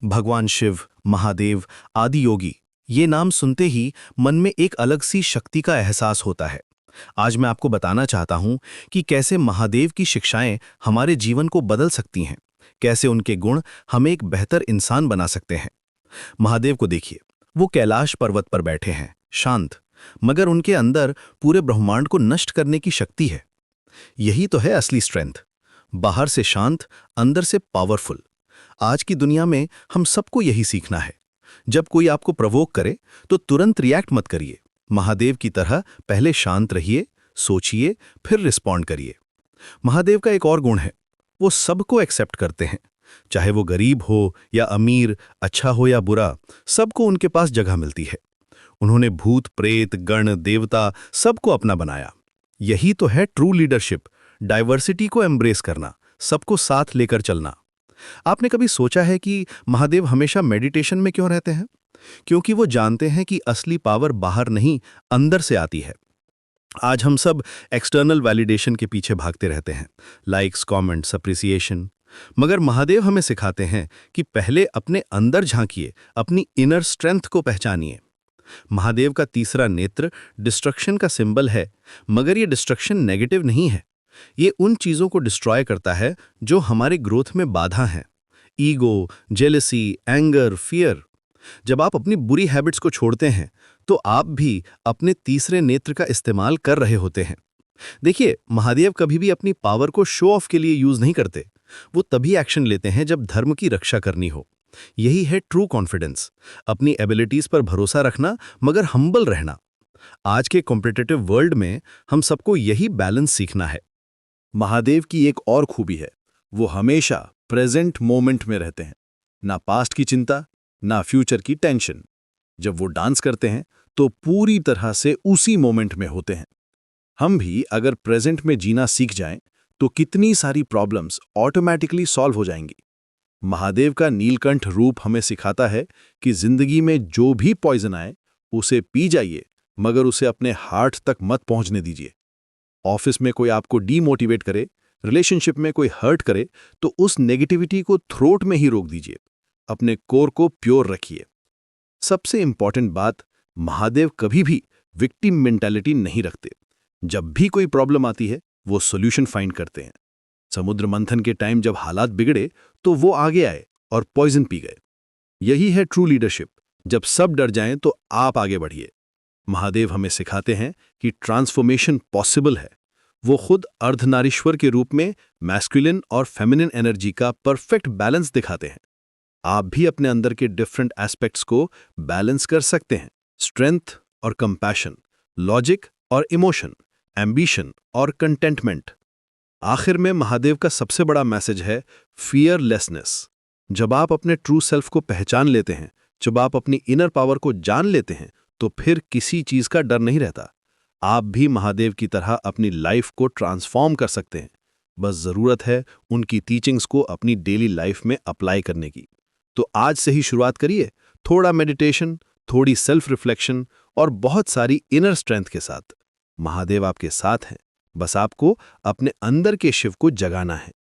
भगवान शिव, महादेव, आदि योगी, ये नाम सुनते ही मन में एक अलग सी शक्ति का एहसास होता है। आज मैं आपको बताना चाहता हूं कि कैसे महादेव की शिक्षाएं हमारे जीवन को बदल सकती हैं, कैसे उनके गुण हमें एक बेहतर इंसान बना सकते हैं। महादेव को देखिए, वो कैलाश पर्वत पर बैठे हैं, शांत, मगर उनके अंदर पूरे ब्रह्मांड को नष्ट करने की शक्ति है। यही तो है असली स्ट्रेंथ, बाहर से शांत, अंदर से पावरफुल। आज की दुनिया में हम सबको यही सीखना है। जब कोई आपको प्रवोक करे तो तुरंत रिएक्ट मत करिए। महादेव की तरह पहले शांत रहिए, सोचिए, फिर रिस्पॉन्ड करिए। महादेव का एक और गुण है, वो सबको एक्सेप्ट करते हैं। चाहे वो गरीब हो या अमीर, अच्छा हो या बुरा, सबको उनके पास जगह मिलती है। उन्होंने भूत, प्रेत, गण, देवता सबको अपना बनाया। यही तो है ट्रू लीडरशिप, डाइवर्सिटी को एम्ब्रेस करना, सबको साथ लेकर चलना। आपने कभी सोचा है कि महादेव हमेशा मेडिटेशन में क्यों रहते हैं? क्योंकि वो जानते हैं कि असली पावर बाहर नहीं, अंदर से आती है। आज हम सब एक्सटर्नल वैलिडेशन के पीछे भागते रहते हैं, लाइक्स, कमेंट्स, अप्रिसिएशन। मगर महादेव हमें सिखाते हैं कि पहले अपने अंदर झांकिए, अपनी इनर स्ट्रेंथ को पहचानिए। महादेव का तीसरा नेत्र डिस्ट्रक्शन का सिंबल है, मगर ये डिस्ट्रक्शन नेगेटिव नहीं है। ये उन चीजों को डिस्ट्रॉय करता है जो हमारे ग्रोथ में बाधा हैं। Ego, jealousy, anger, fear. जब आप अपनी बुरी हैबिट्स को छोड़ते हैं तो आप भी अपने तीसरे नेत्र का इस्तेमाल कर रहे होते हैं। देखिए, महादेव कभी भी अपनी पावर को शो ऑफ के लिए यूज नहीं करते। वो तभी एक्शन लेते हैं जब धर्म की रक्षा करनी हो। यही है ट्रू कॉन्फिडेंस, अपनी एबिलिटीज पर भरोसा रखना मगर हम्बल रहना। आज के कॉम्पिटिटिव वर्ल्ड में हम सबको यही बैलेंस सीखना है। महादेव की एक और खूबी है, वो हमेशा प्रेजेंट मोमेंट में रहते हैं। ना पास्ट की चिंता, ना फ्यूचर की टेंशन। जब वो डांस करते हैं तो पूरी तरह से उसी मोमेंट में होते हैं। हम भी अगर प्रेजेंट में जीना सीख जाएं तो कितनी सारी प्रॉब्लम्स ऑटोमैटिकली सॉल्व हो जाएंगी। महादेव का नीलकंठ रूप हमें सिखाता है कि जिंदगी में जो भी पॉइजन आए उसे पी जाइए, मगर उसे अपने हार्ट तक मत पहुंचने दीजिए। ऑफिस में कोई आपको डीमोटिवेट करे, रिलेशनशिप में कोई हर्ट करे, तो उस नेगेटिविटी को थ्रोट में ही रोक दीजिए। अपने कोर को प्योर रखिए। सबसे इंपॉर्टेंट बात, महादेव कभी भी विक्टिम मेंटालिटी नहीं रखते। जब भी कोई प्रॉब्लम आती है वो सॉल्यूशन फाइंड करते हैं। समुद्र मंथन के टाइम जब हालात बिगड़े तो वो आगे आए और पॉइजन पी गए। यही है ट्रू लीडरशिप। जब सब डर जाएं तो आप आगे बढ़िए। महादेव हमें सिखाते हैं कि ट्रांसफॉर्मेशन पॉसिबल है। वो खुद अर्धनारीश्वर के रूप में मैस्कुलिन और फेमिनिन एनर्जी का परफेक्ट बैलेंस दिखाते हैं। आप भी अपने अंदर के डिफरेंट एस्पेक्ट्स को बैलेंस कर सकते हैं। स्ट्रेंथ और कंपैशन, लॉजिक और इमोशन, एम्बिशन और कंटेंटमेंट। आखिर में महादेव का सबसे बड़ा मैसेज है फियरलेसनेस। जब आप अपने ट्रू सेल्फ को पहचान लेते हैं, जब आप अपनी इनर पावर को जान लेते हैं, तो फिर किसी चीज का डर नहीं रहता। आप भी महादेव की तरह अपनी लाइफ को ट्रांसफॉर्म कर सकते हैं। बस जरूरत है उनकी टीचिंग्स को अपनी डेली लाइफ में अप्लाई करने की। तो आज से ही शुरुआत करिए, थोड़ा मेडिटेशन, थोड़ी सेल्फ रिफ्लेक्शन और बहुत सारी इनर स्ट्रेंथ के साथ। महादेव आपके साथ हैं, बस आपको अपने अंदर के शिव को जगाना है।